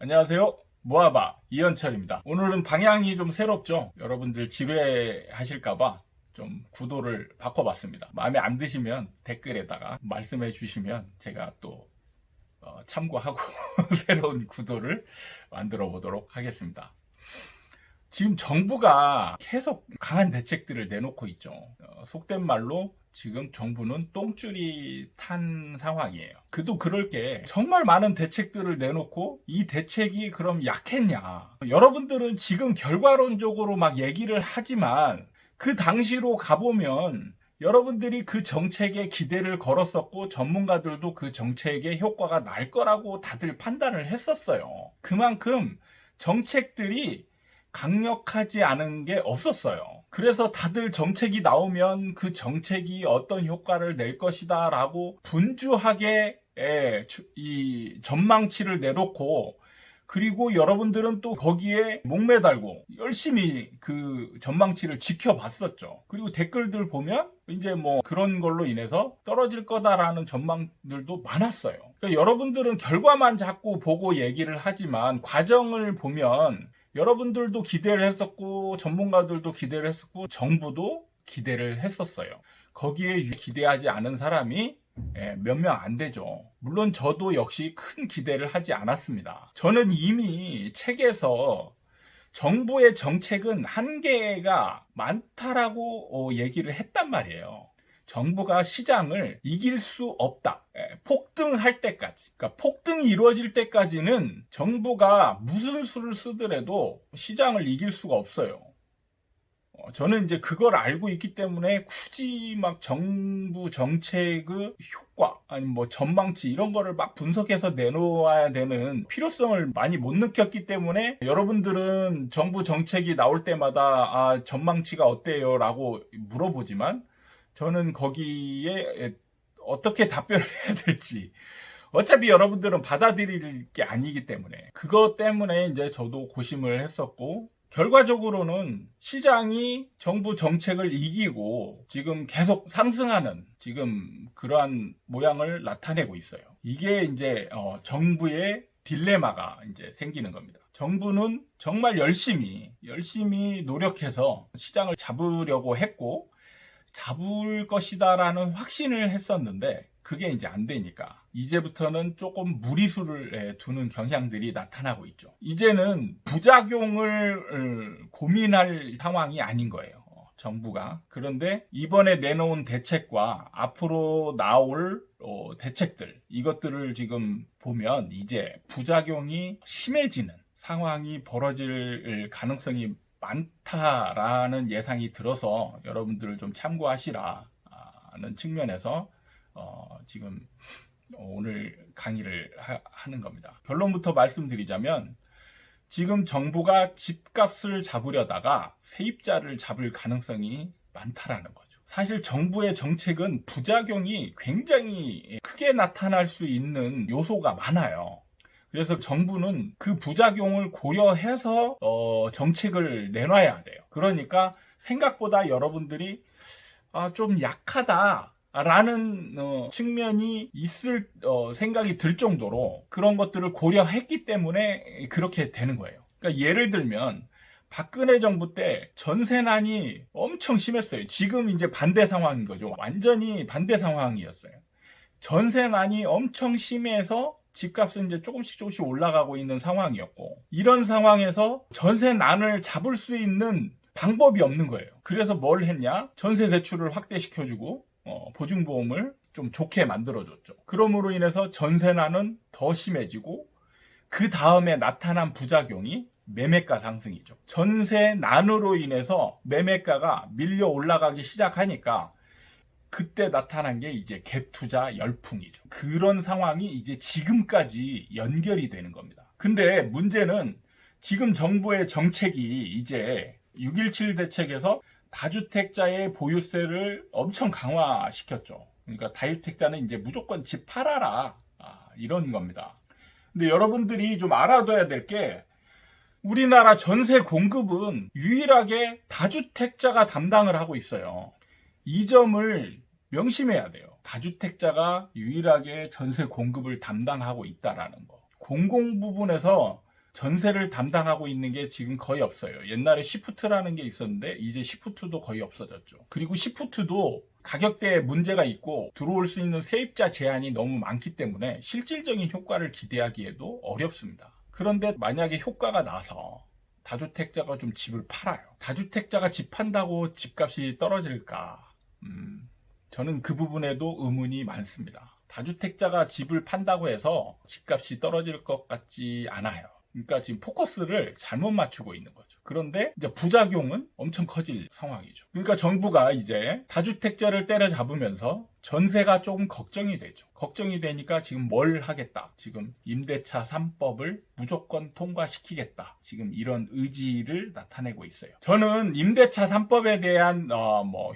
안녕하세요. 모아바 이현철입니다. 오늘은 방향이 좀 새롭죠. 여러분들 지루해하실까봐 좀 구도를 바꿔봤습니다. 마음에 안 드시면 댓글에다가 말씀해 주시면 제가 또 참고하고 새로운 구도를 만들어 보도록 하겠습니다. 지금 정부가 계속 강한 대책들을 내놓고 있죠. 속된 말로 지금 정부는 똥줄이 탄 상황이에요. 그도 그럴 게 정말 많은 대책들을 내놓고 이 대책이 그럼 약했냐. 여러분들은 지금 결과론적으로 막 얘기를 하지만 그 당시로 가보면 여러분들이 그 정책에 기대를 걸었었고 전문가들도 그 정책의 효과가 날 거라고 다들 판단을 했었어요. 그만큼 정책들이 강력하지 않은 게 없었어요. 그래서 다들 정책이 나오면 그 정책이 어떤 효과를 낼 것이다 라고 분주하게 이 전망치를 내놓고, 그리고 여러분들은 또 거기에 목매달고 열심히 그 전망치를 지켜봤었죠. 그리고 댓글들 보면 이제 뭐 그런 걸로 인해서 떨어질 거다라는 전망들도 많았어요. 그러니까 여러분들은 결과만 자꾸 보고 얘기를 하지만 과정을 보면 여러분들도 기대를 했었고 전문가들도 기대를 했었고 정부도 기대를 했었어요. 거기에 기대하지 않은 사람이 몇 명 안 되죠. 물론 저도 역시 큰 기대를 하지 않았습니다. 저는 이미 책에서 정부의 정책은 한계가 많다라고 얘기를 했단 말이에요. 정부가 시장을 이길 수 없다. 폭등할 때까지. 그러니까 폭등이 이루어질 때까지는 정부가 무슨 수를 쓰더라도 시장을 이길 수가 없어요. 저는 이제 그걸 알고 있기 때문에 굳이 막 정부 정책의 효과, 아니면 뭐 전망치 이런 거를 막 분석해서 내놓아야 되는 필요성을 많이 못 느꼈기 때문에 여러분들은 정부 정책이 나올 때마다 전망치가 어때요? 라고 물어보지만 저는 거기에 어떻게 답변을 해야 될지 어차피 여러분들은 받아들일 게 아니기 때문에 그것 때문에 이제 저도 고심을 했었고, 결과적으로는 시장이 정부 정책을 이기고 지금 계속 상승하는 지금 그러한 모양을 나타내고 있어요. 이게 이제 정부의 딜레마가 이제 생기는 겁니다. 정부는 정말 열심히 노력해서 시장을 잡으려고 했고 잡을 것이다라는 확신을 했었는데 그게 이제 안 되니까 이제부터는 조금 무리수를 두는 경향들이 나타나고 있죠. 이제는 부작용을 고민할 상황이 아닌 거예요, 정부가. 그런데 이번에 내놓은 대책과 앞으로 나올 대책들, 이것들을 지금 보면 이제 부작용이 심해지는 상황이 벌어질 가능성이 많다라는 예상이 들어서 여러분들을 좀 참고하시라는 측면에서 지금 오늘 강의를 하는 겁니다. 결론부터 말씀드리자면 지금 정부가 집값을 잡으려다가 세입자를 잡을 가능성이 많다라는 거죠. 사실 정부의 정책은 부작용이 굉장히 크게 나타날 수 있는 요소가 많아요. 그래서 정부는 그 부작용을 고려해서 정책을 내놔야 돼요. 그러니까 생각보다 여러분들이 좀 약하다라는 측면이 있을 생각이 들 정도로 그런 것들을 고려했기 때문에 그렇게 되는 거예요. 그러니까 예를 들면 박근혜 정부 때 전세난이 엄청 심했어요. 지금 이제 반대 상황인 거죠. 완전히 반대 상황이었어요. 전세난이 엄청 심해서 집값은 이제 조금씩 올라가고 있는 상황이었고, 이런 상황에서 전세난을 잡을 수 있는 방법이 없는 거예요. 그래서 뭘 했냐? 전세 대출을 확대시켜주고 보증보험을 좀 좋게 만들어줬죠. 그러므로 인해서 전세난은 더 심해지고 그 다음에 나타난 부작용이 매매가 상승이죠. 전세난으로 인해서 매매가가 밀려 올라가기 시작하니까 그때 나타난 게 이제 갭 투자 열풍이죠. 그런 상황이 이제 지금까지 연결이 되는 겁니다. 근데 문제는 지금 정부의 정책이 이제 6.17 대책에서 다주택자의 보유세를 엄청 강화시켰죠. 그러니까 다주택자는 이제 무조건 집 팔아라, 이런 겁니다. 근데 여러분들이 좀 알아둬야 될 게 우리나라 전세 공급은 유일하게 다주택자가 담당을 하고 있어요. 이 점을 명심해야 돼요. 다주택자가 유일하게 전세 공급을 담당하고 있다라는 거. 공공 부분에서 전세를 담당하고 있는 게 지금 거의 없어요. 옛날에 시프트라는 게 있었는데 이제 시프트도 거의 없어졌죠. 그리고 시프트도 가격대에 문제가 있고 들어올 수 있는 세입자 제한이 너무 많기 때문에 실질적인 효과를 기대하기에도 어렵습니다. 그런데 만약에 효과가 나서 다주택자가 좀 집을 팔아요. 다주택자가 집 판다고 집값이 떨어질까? 저는 그 부분에도 의문이 많습니다. 다주택자가 집을 판다고 해서 집값이 떨어질 것 같지 않아요. 그러니까 지금 포커스를 잘못 맞추고 있는 거죠. 그런데 이제 부작용은 엄청 커질 상황이죠. 그러니까 정부가 이제 다주택자를 때려잡으면서 전세가 조금 걱정이 되죠. 걱정이 되니까 지금 뭘 하겠다. 지금 임대차 3법을 무조건 통과시키겠다. 지금 이런 의지를 나타내고 있어요. 저는 임대차 3법에 대한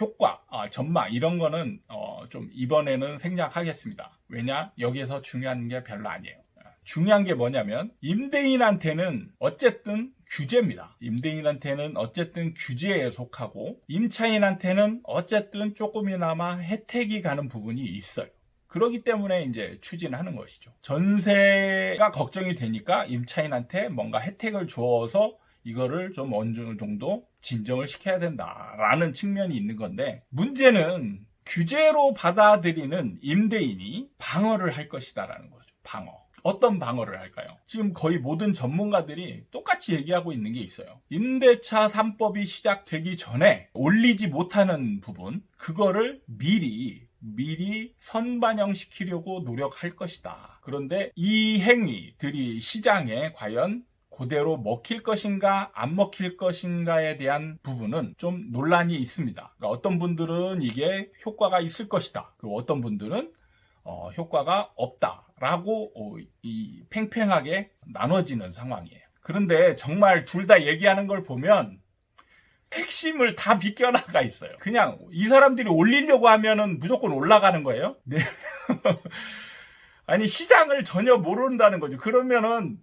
효과, 전망 이런 거는 좀 이번에는 생략하겠습니다. 왜냐? 여기에서 중요한 게 별로 아니에요. 중요한 게 뭐냐면 임대인한테는 어쨌든 규제입니다. 임대인한테는 어쨌든 규제에 속하고 임차인한테는 어쨌든 조금이나마 혜택이 가는 부분이 있어요. 그렇기 때문에 이제 추진하는 것이죠. 전세가 걱정이 되니까 임차인한테 뭔가 혜택을 주어서 이거를 좀 어느 정도 진정을 시켜야 된다라는 측면이 있는 건데, 문제는 규제로 받아들이는 임대인이 방어를 할 것이다라는 거죠. 방어. 어떤 방어를 할까요? 지금 거의 모든 전문가들이 똑같이 얘기하고 있는 게 있어요. 임대차 3법이 시작되기 전에 올리지 못하는 부분, 그거를 미리 선반영시키려고 노력할 것이다. 그런데 이 행위들이 시장에 과연 그대로 먹힐 것인가 안 먹힐 것인가에 대한 부분은 좀 논란이 있습니다. 그러니까 어떤 분들은 이게 효과가 있을 것이다. 그리고 어떤 분들은 효과가 없다라고 팽팽하게 나눠지는 상황이에요. 그런데 정말 둘 다 얘기하는 걸 보면 핵심을 다 비껴나가 있어요. 그냥 이 사람들이 올리려고 하면은 무조건 올라가는 거예요. 네. 아니, 시장을 전혀 모른다는 거죠. 그러면은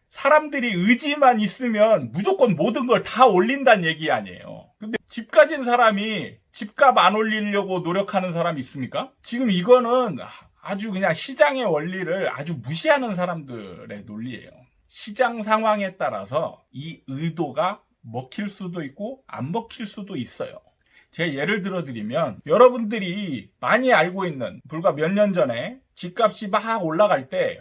사람들이 의지만 있으면 무조건 모든 걸 다 올린다는 얘기 아니에요. 근데 집 가진 사람이 집값 안 올리려고 노력하는 사람이 있습니까? 지금 이거는 아주 그냥 시장의 원리를 아주 무시하는 사람들의 논리예요. 시장 상황에 따라서 이 의도가 먹힐 수도 있고 안 먹힐 수도 있어요. 제가 예를 들어 드리면, 여러분들이 많이 알고 있는, 불과 몇 년 전에 집값이 막 올라갈 때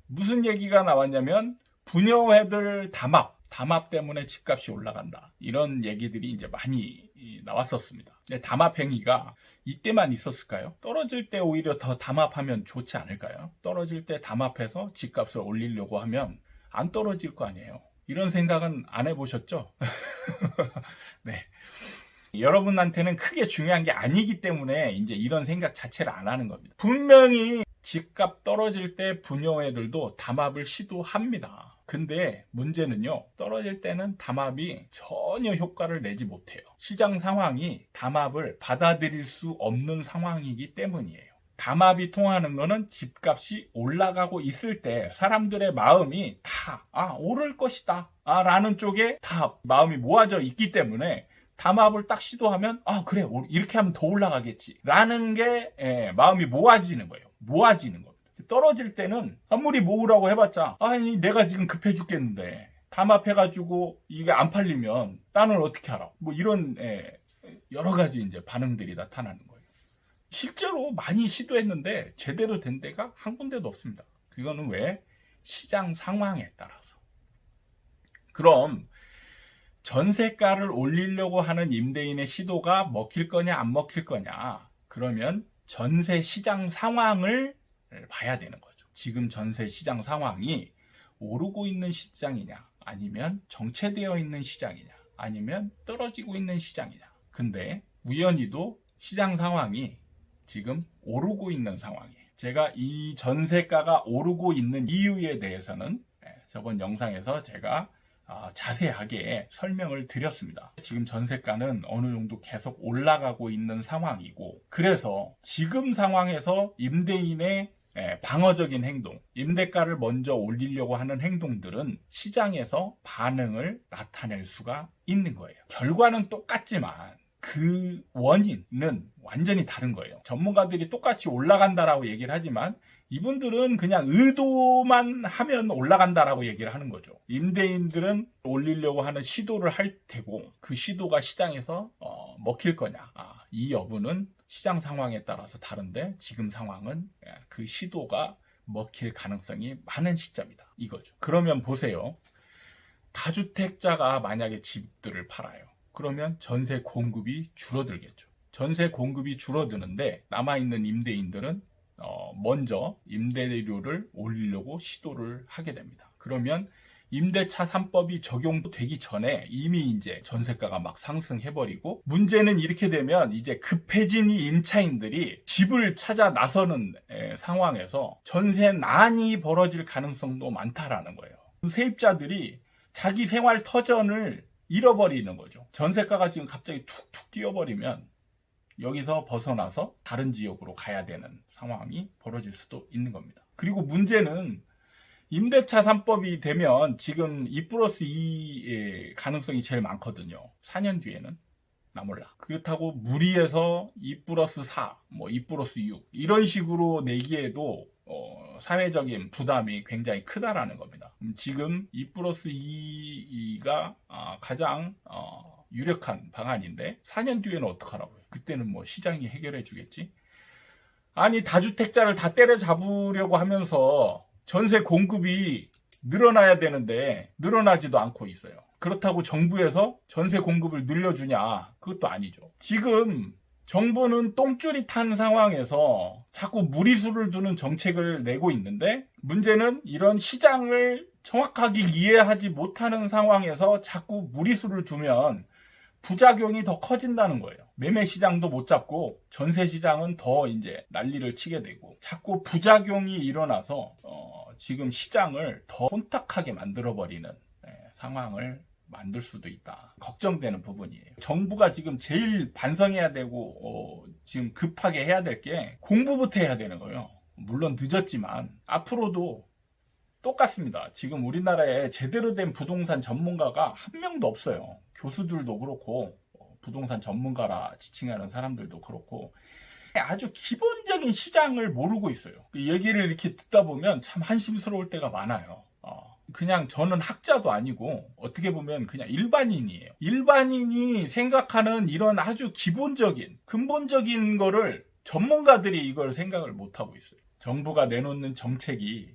무슨 얘기가 나왔냐면 부녀회들 담합 때문에 집값이 올라간다. 이런 얘기들이 이제 많이 나왔었습니다. 담합 행위가 이때만 있었을까요? 떨어질 때 오히려 더 담합하면 좋지 않을까요? 떨어질 때 담합해서 집값을 올리려고 하면 안 떨어질 거 아니에요. 이런 생각은 안 해보셨죠? 네. 여러분한테는 크게 중요한 게 아니기 때문에 이제 이런 생각 자체를 안 하는 겁니다. 분명히 집값 떨어질 때 부녀회들도 담합을 시도합니다. 근데 문제는요, 떨어질 때는 담합이 전혀 효과를 내지 못해요. 시장 상황이 담합을 받아들일 수 없는 상황이기 때문이에요. 담합이 통하는 거는 집값이 올라가고 있을 때 사람들의 마음이 다 오를 것이다 라는 쪽에 다 마음이 모아져 있기 때문에 담합을 딱 시도하면 그래, 이렇게 하면 더 올라가겠지 라는 게 마음이 모아지는 거예요. 모아지는 겁니다. 떨어질 때는 아무리 모으라고 해봤자 아니 내가 지금 급해 죽겠는데 담합해가지고 이게 안 팔리면 나는 어떻게 알아? 뭐 이런 여러 가지 이제 반응들이 나타나는 거예요. 실제로 많이 시도했는데 제대로 된 데가 한 군데도 없습니다. 그거는 왜? 시장 상황에 따라서. 그럼 전세가를 올리려고 하는 임대인의 시도가 먹힐 거냐 안 먹힐 거냐, 그러면 전세 시장 상황을 봐야 되는 거죠. 지금 전세 시장 상황이 오르고 있는 시장이냐, 아니면 정체되어 있는 시장이냐, 아니면 떨어지고 있는 시장이냐. 근데 우연히도 시장 상황이 지금 오르고 있는 상황이에요. 제가 이 전세가가 오르고 있는 이유에 대해서는 저번 영상에서 제가 자세하게 설명을 드렸습니다. 지금 전세가는 어느 정도 계속 올라가고 있는 상황이고, 그래서 지금 상황에서 임대인의 방어적인 행동, 임대가를 먼저 올리려고 하는 행동들은 시장에서 반응을 나타낼 수가 있는 거예요. 결과는 똑같지만 그 원인은 완전히 다른 거예요. 전문가들이 똑같이 올라간다라고 얘기를 하지만 이분들은 그냥 의도만 하면 올라간다라고 얘기를 하는 거죠. 임대인들은 올리려고 하는 시도를 할 테고 그 시도가 시장에서 먹힐 거냐. 이 여부는 시장 상황에 따라서 다른데 지금 상황은 그 시도가 먹힐 가능성이 많은 시점이다. 이거죠. 그러면 보세요. 다주택자가 만약에 집들을 팔아요. 그러면 전세 공급이 줄어들겠죠. 전세 공급이 줄어드는데 남아있는 임대인들은 먼저 임대료를 올리려고 시도를 하게 됩니다. 그러면 임대차 3법이 적용되기 전에 이미 이제 전세가가 막 상승해버리고, 문제는 이렇게 되면 이제 급해진 이 임차인들이 집을 찾아 나서는 상황에서 전세난이 벌어질 가능성도 많다라는 거예요. 세입자들이 자기 생활 터전을 잃어버리는 거죠. 전세가가 지금 갑자기 툭툭 뛰어버리면 여기서 벗어나서 다른 지역으로 가야 되는 상황이 벌어질 수도 있는 겁니다. 그리고 문제는 임대차 3법이 되면 지금 2+2의 가능성이 제일 많거든요. 4년 뒤에는 나 몰라. 그렇다고 무리해서 2+4, 2+6 이런 식으로 내기에도 사회적인 부담이 굉장히 크다라는 겁니다. 지금 2+2가 가장 유력한 방안인데 4년 뒤에는 어떡하라고요? 그때는 시장이 해결해 주겠지? 아니, 다주택자를 다 때려잡으려고 하면서 전세 공급이 늘어나야 되는데 늘어나지도 않고 있어요. 그렇다고 정부에서 전세 공급을 늘려주냐? 그것도 아니죠. 지금 정부는 똥줄이 탄 상황에서 자꾸 무리수를 두는 정책을 내고 있는데, 문제는 이런 시장을 정확하게 이해하지 못하는 상황에서 자꾸 무리수를 두면 부작용이 더 커진다는 거예요. 매매 시장도 못 잡고 전세 시장은 더 이제 난리를 치게 되고, 자꾸 부작용이 일어나서 지금 시장을 더 혼탁하게 만들어버리는 상황을 만들 수도 있다. 걱정되는 부분이에요. 정부가 지금 제일 반성해야 되고 지금 급하게 해야 될 게 공부부터 해야 되는 거예요. 물론 늦었지만 앞으로도 똑같습니다. 지금 우리나라에 제대로 된 부동산 전문가가 한 명도 없어요. 교수들도 그렇고 부동산 전문가라 지칭하는 사람들도 그렇고 아주 기본적인 시장을 모르고 있어요. 그 얘기를 이렇게 듣다 보면 참 한심스러울 때가 많아요. 그냥 저는 학자도 아니고 어떻게 보면 그냥 일반인이에요. 일반인이 생각하는 이런 아주 기본적인 근본적인 거를 전문가들이 이걸 생각을 못하고 있어요. 정부가 내놓는 정책이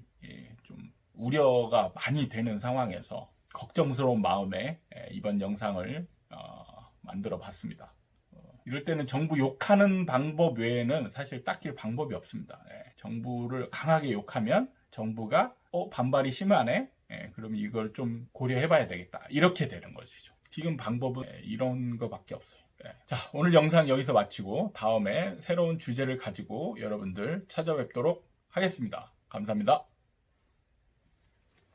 좀 우려가 많이 되는 상황에서 걱정스러운 마음에 이번 영상을 만들어 봤습니다. 이럴 때는 정부 욕하는 방법 외에는 사실 딱히 방법이 없습니다. 정부를 강하게 욕하면 정부가 반발이 심하네? 그러면 이걸 좀 고려해봐야 되겠다. 이렇게 되는 것이죠. 지금 방법은 이런 거밖에 없어요. 자, 오늘 영상 여기서 마치고 다음에 새로운 주제를 가지고 여러분들 찾아뵙도록 하겠습니다. 감사합니다.